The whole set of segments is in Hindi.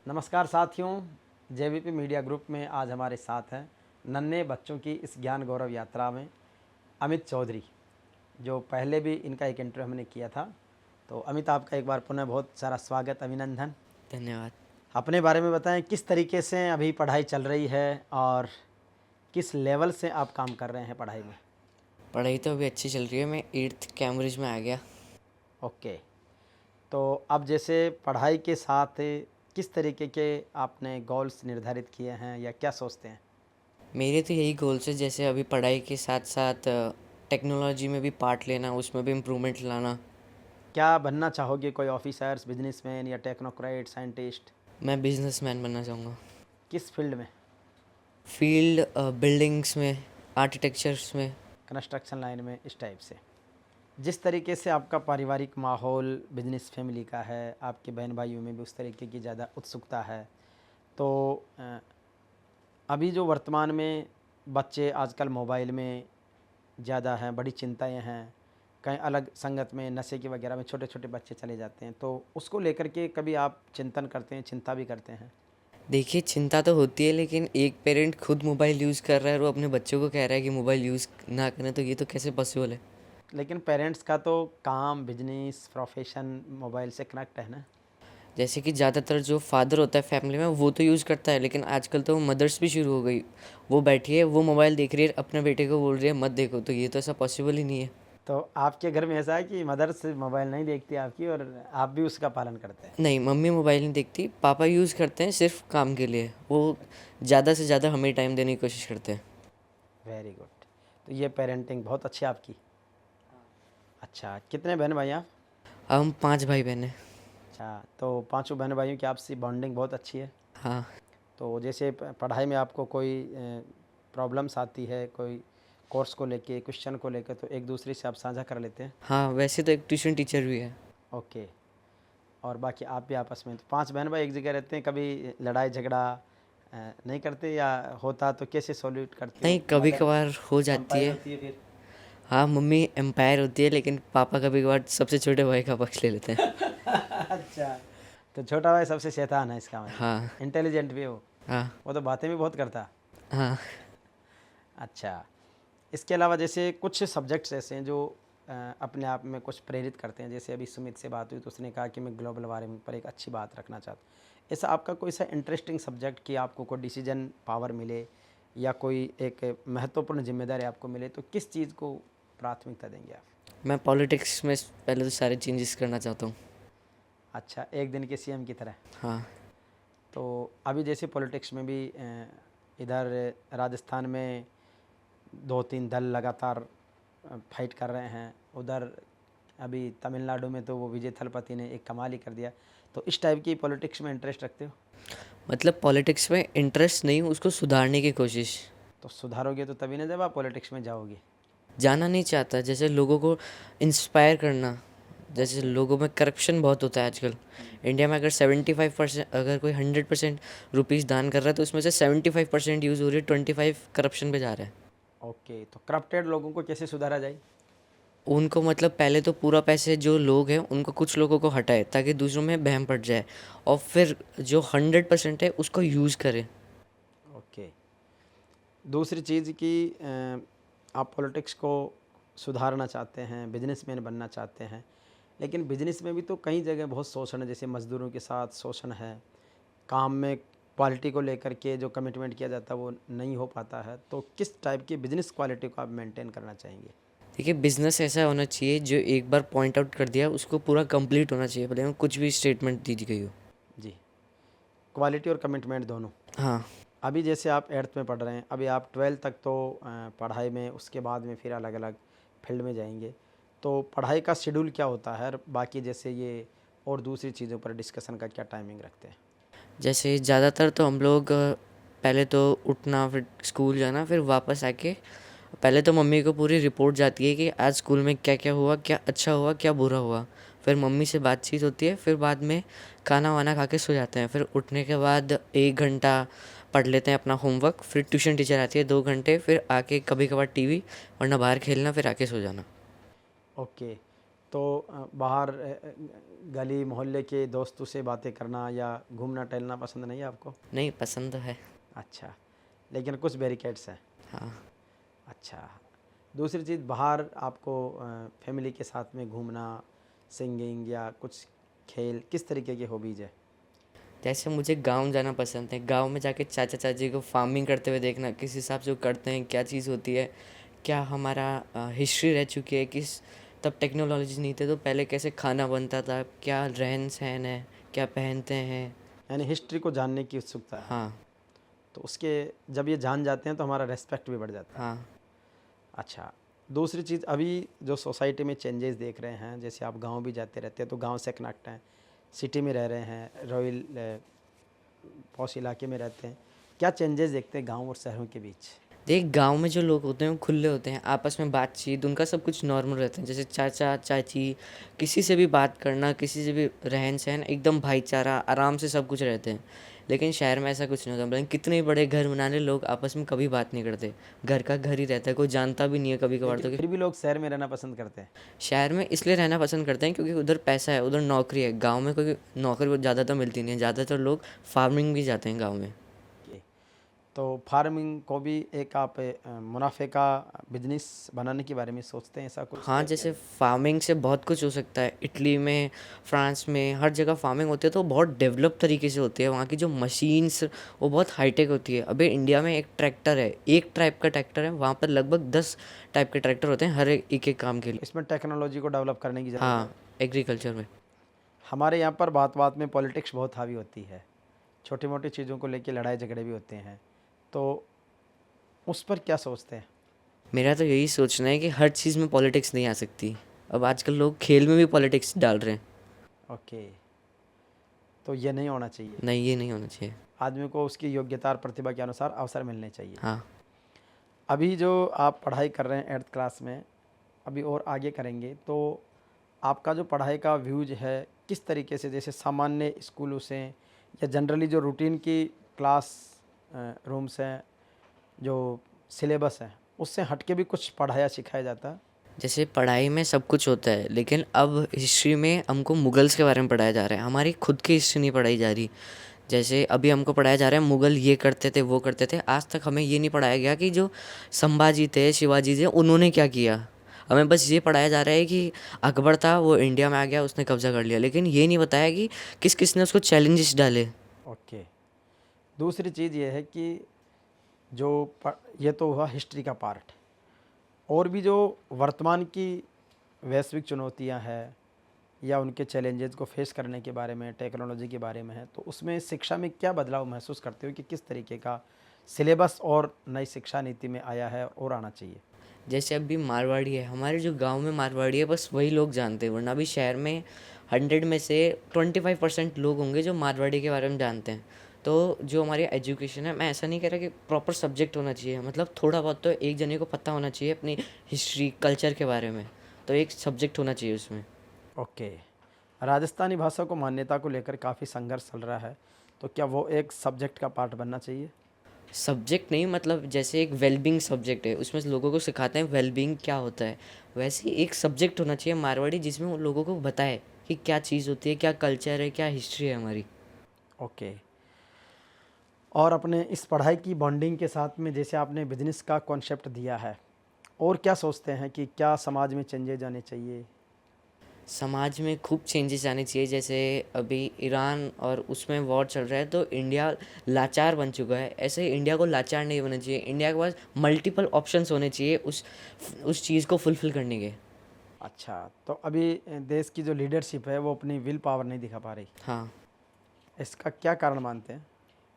नमस्कार साथियों, जेवीपी मीडिया ग्रुप में आज हमारे साथ हैं नन्हे बच्चों की इस ज्ञान गौरव यात्रा में अमित चौधरी, जो पहले भी इनका एक इंटरव्यू हमने किया था। तो अमित, आपका एक बार पुनः बहुत सारा स्वागत, अभिनंदन। धन्यवाद। अपने बारे में बताएं, किस तरीके से अभी पढ़ाई चल रही है और किस लेवल से आप काम कर रहे हैं पढ़ाई में? पढ़ाई तो अभी अच्छी चल रही है। मैं 8th कैम्ब्रिज में आ गया। ओके, तो अब जैसे पढ़ाई के साथ किस तरीके के आपने गोल्स निर्धारित किए हैं या क्या सोचते हैं? मेरे तो यही गोल्स है, जैसे अभी पढ़ाई के साथ साथ टेक्नोलॉजी में भी पार्ट लेना, उसमें भी इम्प्रूवमेंट लाना। क्या बनना चाहोगे, कोई ऑफिसर्स, बिजनेसमैन या टेक्नोक्रेट, साइंटिस्ट? मैं बिजनेसमैन बनना चाहूँगा। किस फील्ड में? फील्ड बिल्डिंग्स में, आर्किटेक्चर्स में। कंस्ट्रक्शन लाइन में, इस टाइप से। जिस तरीके से आपका पारिवारिक माहौल बिजनेस फैमिली का है, आपके बहन भाइयों में भी उस तरीके की ज़्यादा उत्सुकता है, तो अभी जो वर्तमान में बच्चे आजकल मोबाइल में ज़्यादा हैं, बड़ी चिंताएं हैं, कहीं अलग संगत में नशे की वगैरह में छोटे छोटे बच्चे चले जाते हैं, तो उसको लेकर के कभी आप चिंतन करते हैं, चिंता भी करते हैं? देखिए, चिंता तो होती है, लेकिन एक पेरेंट खुद मोबाइल यूज़ कर रहा है और वो अपने बच्चों को कह रहा है कि मोबाइल यूज़ ना करें, तो ये तो कैसे पॉसिबल है। लेकिन पेरेंट्स का तो काम, बिजनेस, प्रोफेशन मोबाइल से कनेक्ट है ना। जैसे कि ज़्यादातर जो फादर होता है फैमिली में, वो तो यूज़ करता है, लेकिन आजकल तो मदर्स भी शुरू हो गई। वो बैठी है, वो मोबाइल देख रही है, अपने बेटे को बोल रही है मत देखो, तो ये तो ऐसा पॉसिबल ही नहीं है। तो आपके घर में ऐसा है कि मदर से मोबाइल नहीं देखती आपकी और आप भी उसका पालन करते हैं? नहीं, मम्मी मोबाइल नहीं देखती, पापा यूज़ करते हैं सिर्फ काम के लिए। वो ज़्यादा से ज़्यादा हमें टाइम देने की कोशिश करते हैं। Very good. तो ये पेरेंटिंग बहुत अच्छी है आपकी। अच्छा, कितने बहन भाई आप? हम 5 भाई बहन हैं। अच्छा, तो पांचों बहन भाइयों की आपसी बॉन्डिंग बहुत अच्छी है। हाँ। तो जैसे पढ़ाई में आपको कोई प्रॉब्लम्स आती है, कोई कोर्स को लेके, क्वेश्चन को लेके, तो एक दूसरे से आप साझा कर लेते हैं? हाँ, वैसे तो एक ट्यूशन टीचर भी है। ओके। और बाकी आप भी आपस में, तो पांच बहन भाई एक जगह रहते हैं, कभी लड़ाई झगड़ा नहीं करते, या होता तो कैसे सॉल्यूट करते नहीं, हो? कभी मदर कभार हो जाती एम्पायर है। होती है फिर? हाँ, मम्मी एम्पायर होती है, लेकिन पापा कभी कभार सबसे छोटे भाई का पक्ष ले लेते हैं। अच्छा, तो छोटा भाई सबसे शैतान है इसका मतलब, हाँ। इंटेलिजेंट भी हो? हाँ। वो तो बातें भी बहुत करता। हाँ। अच्छा, इसके अलावा जैसे कुछ सब्जेक्ट्स ऐसे हैं जो अपने आप में कुछ प्रेरित करते हैं, जैसे अभी सुमित से बात हुई तो उसने कहा कि मैं ग्लोबल वार्मिंग पर एक अच्छी बात रखना चाहता हूँ। ऐसा आपका कोई सा इंटरेस्टिंग सब्जेक्ट कि आपको कोई डिसीजन पावर मिले या कोई एक महत्वपूर्ण जिम्मेदारी आपको मिले, तो किस चीज़ को प्राथमिकता देंगे आप? मैं पॉलिटिक्स में पहले तो सारे चेंजेस करना चाहता हूँ। अच्छा, एक दिन के सीएम की तरह। हाँ। तो अभी जैसे पॉलिटिक्स में भी इधर राजस्थान में दो तीन दल लगातार फाइट कर रहे हैं, उधर अभी तमिलनाडु में तो वो विजय थलपति ने एक कमाल ही कर दिया। तो इस टाइप की पॉलिटिक्स में इंटरेस्ट रखते हो? मतलब पॉलिटिक्स में इंटरेस्ट नहीं, उसको सुधारने की कोशिश। तो सुधारोगे तो तभी ना जब आप पॉलिटिक्स में जाओगे। जाना नहीं चाहता, जैसे लोगों को इंस्पायर करना। जैसे ओके। लोगों में करप्शन बहुत होता है आजकल। इंडिया में अगर 75%, अगर कोई 100% रुपीज़ दान कर रहा है, तो उसमें से 75% यूज़ हो रही है, 25 करप्शन पे जा रहा है। ओके, तो करप्टेड लोगों को कैसे सुधारा जाए? उनको मतलब पहले तो पूरा पैसे जो लोग हैं उनको, कुछ लोगों को हटाए ताकि दूसरों में बहम पड़ जाए, और फिर जो 100% है उसको यूज़ करें। ओके। दूसरी चीज़ कि आप पॉलिटिक्स को सुधारना चाहते हैं, बिजनेसमैन बनना चाहते हैं, लेकिन बिजनेस में भी तो कई जगह बहुत शोषण है, जैसे मज़दूरों के साथ शोषण है, काम में क्वालिटी को लेकर के जो कमिटमेंट किया जाता है वो नहीं हो पाता है। तो किस टाइप की बिजनेस क्वालिटी को आप मेंटेन करना चाहेंगे? देखिए, बिज़नेस ऐसा होना चाहिए जो एक बार पॉइंट आउट कर दिया उसको पूरा कंप्लीट होना चाहिए, भले में कुछ भी स्टेटमेंट दी गई हो। जी, क्वालिटी और कमिटमेंट दोनों। हाँ। अभी जैसे आप 8th में पढ़ रहे हैं, अभी आप 12th तक तो पढ़ाई में, उसके बाद में फिर अलग अलग फील्ड में जाएंगे, तो पढ़ाई का शेड्यूल क्या होता है? और बाकी जैसे ये और दूसरी चीज़ों पर डिस्कशन का क्या टाइमिंग रखते हैं? जैसे ज़्यादातर तो हम लोग पहले तो उठना, फिर स्कूल जाना, फिर वापस आके पहले तो मम्मी को पूरी रिपोर्ट जाती है कि आज स्कूल में क्या क्या हुआ, क्या अच्छा हुआ, क्या बुरा हुआ। फिर मम्मी से बातचीत होती है, फिर बाद में खाना वाना खा के सो जाते हैं। फिर उठने के बाद 1 घंटा पढ़ लेते हैं अपना होमवर्क, फिर ट्यूशन टीचर आती है 2 घंटे, फिर आके कभी कभार टीवी, वरना बाहर खेलना, फिर आके सो जाना। ओके, तो बाहर गली मोहल्ले के दोस्तों से बातें करना या घूमना टहलना पसंद नहीं है आपको? नहीं, पसंद तो है। अच्छा, लेकिन कुछ बैरिकेड्स हैं। हाँ। अच्छा, दूसरी चीज़ बाहर आपको फैमिली के साथ में घूमना, सिंगिंग या कुछ खेल, किस तरीके की हॉबीज़ है? जैसे मुझे गाँव जाना पसंद है, गाँव में जाके चाचा चाची को फार्मिंग करते हुए देखना, किस हिसाब से वो करते हैं, क्या चीज़ होती है, क्या हमारा हिस्ट्री रह चुकी है, किस तब टेक्नोलॉजी नहीं थे तो पहले कैसे खाना बनता था, क्या रहन सहन है, क्या पहनते हैं। यानी हिस्ट्री को जानने की उत्सुकता है। हाँ। तो उसके जब ये जान जाते हैं तो हमारा रेस्पेक्ट भी बढ़ जाता है। हाँ। अच्छा, दूसरी चीज़ अभी जो सोसाइटी में चेंजेस देख रहे हैं, जैसे आप गांव भी जाते रहते हैं तो गांव से कनेक्ट हैं, सिटी में रह रहे हैं, रॉयल पॉश इलाके में रहते हैं, क्या चेंजेस देखते हैं गांव और शहरों के बीच? देख, गांव में जो लोग होते हैं वो खुले होते हैं, आपस में बातचीत उनका सब कुछ नॉर्मल रहता है, जैसे चाचा चाची, किसी से भी बात करना, किसी से भी रहन सहन एकदम भाईचारा आराम से सब कुछ रहते हैं। लेकिन शहर में ऐसा कुछ नहीं होता, मतलब कितने ही बड़े घर बनाने लोग आपस में कभी बात नहीं करते, घर का घर ही रहता है, कोई जानता भी नहीं है कभी कभार तो लेकिन कि फिर भी लोग शहर में रहना पसंद करते हैं। शहर में इसलिए रहना पसंद करते हैं क्योंकि उधर पैसा है, उधर नौकरी है। गांव में कोई नौकरी ज़्यादा तो मिलती नहीं है, ज़्यादातर लोग फार्मिंग भी जाते हैं गांव में। कि तो फार्मिंग को भी एक आप मुनाफे का बिजनेस बनाने के बारे में सोचते हैं, ऐसा कुछ हाँ, है क्या? जैसे फार्मिंग से बहुत कुछ हो सकता है। इटली में, फ्रांस में, हर जगह फार्मिंग होती है तो बहुत डेवलप तरीके से होती है। वहाँ की जो मशीन्स वो बहुत हाईटेक होती है। अभी इंडिया में एक ट्रैक्टर है, एक टाइप का ट्रैक्टर है, वहाँ पर लगभग 10 टाइप के ट्रैक्टर होते हैं हर एक काम के लिए। इसमें टेक्नोलॉजी को डेवलप करने की ज़रूरत है। हाँ, एग्रीकल्चर में। हमारे यहाँ पर बात बात में पॉलिटिक्स बहुत हावी होती है, छोटी मोटी चीज़ों को लेके लड़ाई झगड़े भी होते हैं, तो उस पर क्या सोचते हैं? मेरा तो यही सोचना है कि हर चीज़ में पॉलिटिक्स नहीं आ सकती। अब आजकल लोग खेल में भी पॉलिटिक्स डाल रहे हैं। ओके, तो ये नहीं होना चाहिए। नहीं, ये नहीं होना चाहिए। आदमी को उसकी योग्यता और प्रतिभा के अनुसार अवसर मिलने चाहिए। हाँ। अभी जो आप पढ़ाई कर रहे हैं 8th क्लास में, अभी और आगे करेंगे, तो आपका जो पढ़ाई का व्यूज है किस तरीके से, जैसे सामान्य स्कूलों से या जनरली जो रूटीन की क्लास रूम्स हैं, जो सिलेबस है उससे हट के भी कुछ पढ़ाया सिखाया जाता है? जैसे पढ़ाई में सब कुछ होता है, लेकिन अब हिस्ट्री में हमको मुगल्स के बारे में पढ़ाया जा रहा है, हमारी खुद की हिस्ट्री नहीं पढ़ाई जा रही। जैसे अभी हमको पढ़ाया जा रहा है मुगल ये करते थे वो करते थे, आज तक हमें ये नहीं पढ़ाया गया कि जो संभाजी थे, शिवाजी थे, उन्होंने क्या किया। हमें बस ये पढ़ाया जा रहा है कि अकबर था, वो इंडिया में आ गया, उसने कब्जा कर लिया, लेकिन ये नहीं बताया कि किस किस ने उसको चैलेंजेस डाले। ओके, दूसरी चीज़ ये है कि जो ये तो हुआ हिस्ट्री का पार्ट, और भी जो वर्तमान की वैश्विक चुनौतियां हैं या उनके चैलेंजेस को फेस करने के बारे में, टेक्नोलॉजी के बारे में है, तो उसमें शिक्षा में क्या बदलाव महसूस करते हो कि किस तरीके का सिलेबस और नई शिक्षा नीति में आया है और आना चाहिए? जैसे अभी मारवाड़ी है, हमारे जो गांव में मारवाड़ी है बस वही लोग जानते हैं, वरना अभी शहर में 100 में से 25% लोग होंगे जो मारवाड़ी के बारे में जानते हैं। तो जो हमारी एजुकेशन है, मैं ऐसा नहीं कह रहा कि प्रॉपर सब्जेक्ट होना चाहिए, मतलब थोड़ा बहुत तो एक जने को पता होना चाहिए अपनी हिस्ट्री कल्चर के बारे में, तो एक सब्जेक्ट होना चाहिए उसमें। ओके, राजस्थानी भाषा को मान्यता को लेकर काफ़ी संघर्ष चल रहा है, तो क्या वो एक सब्जेक्ट का पार्ट बनना चाहिए? सब्जेक्ट नहीं, मतलब जैसे एक वेलबींग सब्जेक्ट है, उसमें लोगों को सिखाते हैं वेलबींग क्या होता है, वैसे ही एक सब्जेक्ट होना चाहिए मारवाड़ी, जिसमें वो लोगों को बताए कि क्या चीज़ होती है, क्या कल्चर है, क्या हिस्ट्री है हमारी। ओके, और अपने इस पढ़ाई की बॉन्डिंग के साथ में जैसे आपने बिजनेस का कॉन्सेप्ट दिया है, और क्या सोचते हैं कि क्या समाज में चेंजेज आने चाहिए? समाज में खूब चेंजेस आने चाहिए। जैसे अभी ईरान और उसमें वॉर चल रहा है तो इंडिया लाचार बन चुका है, ऐसे ही इंडिया को लाचार नहीं बनना चाहिए। इंडिया के पास मल्टीपल ऑप्शंस होने चाहिए उस चीज़ को फुलफ़िल करने के। अच्छा, तो अभी देश की जो लीडरशिप है वो अपनी विल पावर नहीं दिखा पा रही, हाँ। इसका क्या कारण मानते हैं?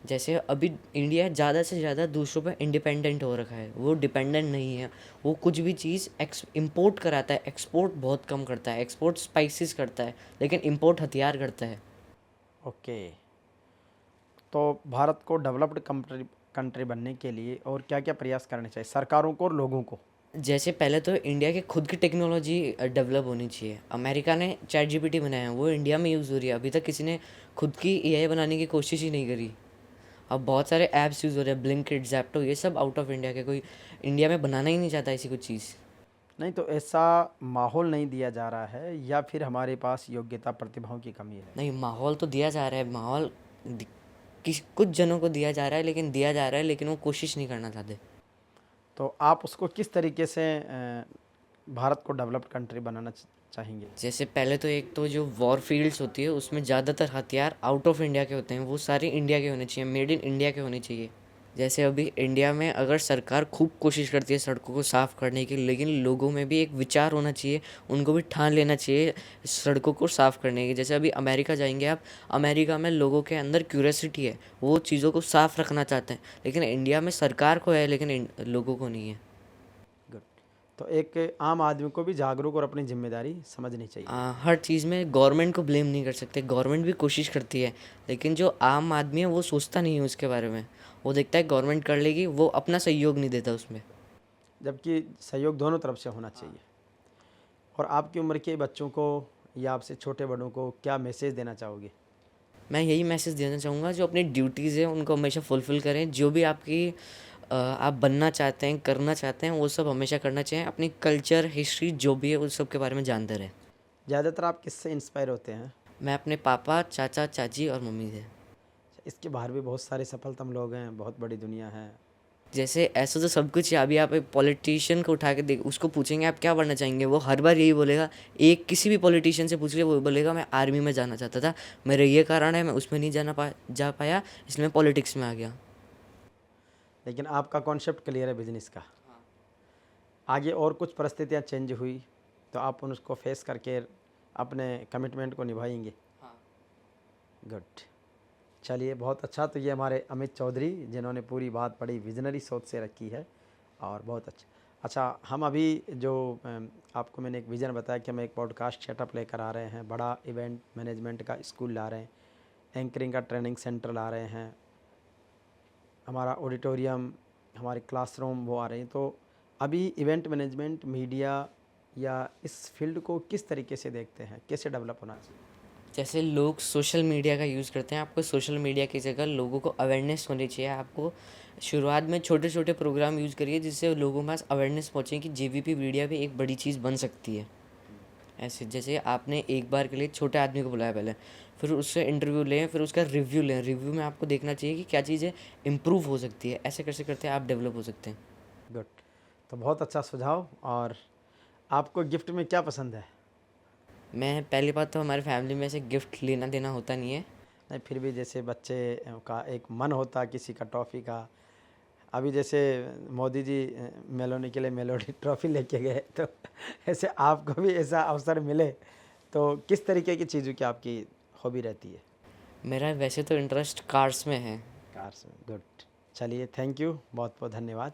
जैसे अभी इंडिया ज़्यादा से ज़्यादा दूसरों पर इंडिपेंडेंट हो रखा है, वो डिपेंडेंट नहीं है। वो कुछ भी चीज़ इम्पोर्ट कराता है, एक्सपोर्ट बहुत कम करता है। एक्सपोर्ट स्पाइसेस करता है, लेकिन इम्पोर्ट हथियार करता है। ओके, तो भारत को डेवलप्ड कंट्री कंट्री बनने के लिए और क्या क्या प्रयास करने चाहिए सरकारों को और लोगों को? जैसे पहले तो इंडिया के खुद की टेक्नोलॉजी डेवलप होनी चाहिए। अमेरिका ने चैट जीपीटी बनाया है, वो इंडिया में यूज़ हो रही है। अभी तक किसी ने खुद की एआई बनाने की कोशिश ही नहीं करी। अब बहुत सारे ऐप्स यूज़ हो रहे हैं, ब्लिंकिट, ज़ेप्टो, ये सब आउट ऑफ इंडिया के, कोई इंडिया में बनाना ही नहीं चाहता ऐसी कुछ चीज़। नहीं तो ऐसा माहौल नहीं दिया जा रहा है या फिर हमारे पास योग्यता प्रतिभाओं की कमी है? नहीं, माहौल तो दिया जा रहा है, माहौल किस कुछ जनों को दिया जा रहा है, लेकिन दिया जा रहा है, लेकिन वो कोशिश नहीं करना चाहते। तो आप उसको किस तरीके से भारत को डेवलप्ड कंट्री बनाना चाहेंगे? जैसे पहले तो एक तो जो वॉर फील्ड्स होती है उसमें ज़्यादातर हथियार आउट ऑफ इंडिया के होते हैं, वो सारे इंडिया के होने चाहिए, मेड इन इंडिया के होने चाहिए। जैसे अभी इंडिया में अगर सरकार खूब कोशिश करती है सड़कों को साफ़ करने की, लेकिन लोगों में भी एक विचार होना चाहिए, उनको भी ठान लेना चाहिए सड़कों को साफ़ करने की। जैसे अभी अमेरिका जाएंगे आप, अमेरिका में लोगों के अंदर क्यूरियोसिटी है, वो चीज़ों को साफ़ रखना चाहते हैं, लेकिन इंडिया में सरकार को है, लेकिन लोगों को नहीं है। गुड। तो एक आम आदमी को भी जागरूक और अपनी जिम्मेदारी समझनी चाहिए। हर चीज़ में गवर्नमेंट को ब्लेम नहीं कर सकते, गवर्नमेंट भी कोशिश करती है, लेकिन जो आम आदमी है वो सोचता नहीं है उसके बारे में। वो देखता है गवर्नमेंट कर लेगी, वो अपना सहयोग नहीं देता उसमें। जबकि सहयोग दोनों तरफ से होना चाहिए। और आपकी उम्र के बच्चों को या आपसे छोटे बड़ों को क्या मैसेज देना चाहोगे? मैं यही मैसेज देना चाहूँगा, जो अपनी ड्यूटीज़ है उनको हमेशा फुलफ़िल करें, जो भी आपकी आप बनना चाहते हैं, करना चाहते हैं, वो सब हमेशा करना चाहिए। अपनी कल्चर, हिस्ट्री जो भी है उस सब के बारे में जानते रहें। ज़्यादातर आप किससे इंस्पायर होते हैं? मैं अपने पापा, चाचा, चाची और मम्मी से। इसके बाहर भी बहुत सारे सफलतम लोग हैं, बहुत बड़ी दुनिया है। जैसे ऐसा तो सब कुछ है, अभी आप एक पॉलिटिशियन को उठा के देख, उसको पूछेंगे आप क्या बनना चाहेंगे, वो हर बार यही बोलेगा। एक किसी भी पॉलिटिशियन से पूछ लिया, वो बोलेगा मैं आर्मी में जाना चाहता था, मेरा ये कारण है, मैं उसमें नहीं जा पाया, इसलिए मैं पॉलिटिक्स में आ गया। लेकिन आपका कॉन्सेप्ट क्लियर है बिजनेस का। आगे और कुछ परिस्थितियाँ चेंज हुई तो आप उसको फेस करके अपने कमिटमेंट को निभाएंगे। गुड। चलिए, बहुत अच्छा। तो ये हमारे अमित चौधरी, जिन्होंने पूरी बात बड़ी विजनरी सोच से रखी है और बहुत अच्छा। अच्छा, हम अभी जो आपको मैंने एक विज़न बताया कि हम एक पॉडकास्ट सेटअप लेकर आ रहे हैं, बड़ा इवेंट मैनेजमेंट का स्कूल ला रहे हैं, एंकरिंग का ट्रेनिंग सेंटर ला रहे हैं, हमारा ऑडिटोरियम, हमारे क्लासरूम वो आ रहे हैं। तो अभी इवेंट मैनेजमेंट, मीडिया या इस फील्ड को किस तरीके से देखते हैं, कैसे डेवलप होना चाहिए? जैसे लोग सोशल मीडिया का यूज़ करते हैं, आपको सोशल मीडिया की जगह लोगों को अवेयरनेस होनी चाहिए। आपको शुरुआत में छोटे छोटे प्रोग्राम यूज़ करिए, जिससे लोगों के पास अवेयरनेस पहुँचे कि जेवीपी मीडिया भी एक बड़ी चीज़ बन सकती है। ऐसे जैसे आपने एक बार के लिए छोटे आदमी को बुलाया पहले, फिर उससे इंटरव्यू लें, फिर उसका रिव्यू लें। रिव्यू में आपको देखना चाहिए कि क्या चीज़ें इम्प्रूव हो सकती है। ऐसे करते करते आप डेवलप हो सकते हैं। गुड। तो बहुत अच्छा सुझाव। और आपको गिफ्ट में क्या पसंद है? मैं पहली बात तो हमारे फैमिली में से गिफ्ट लेना देना होता नहीं है। नहीं, फिर भी जैसे बच्चे का एक मन होता है किसी का टॉफ़ी का। अभी जैसे मोदी जी मेलोडी के लिए मेलोडी ट्रॉफ़ी लेके गए, तो ऐसे आपको भी ऐसा अवसर मिले तो किस तरीके की चीज़ों की आपकी हॉबी रहती है? मेरा वैसे तो इंटरेस्ट कार्स में है। कार्स में। गुड। चलिए, थैंक यू, बहुत बहुत धन्यवाद।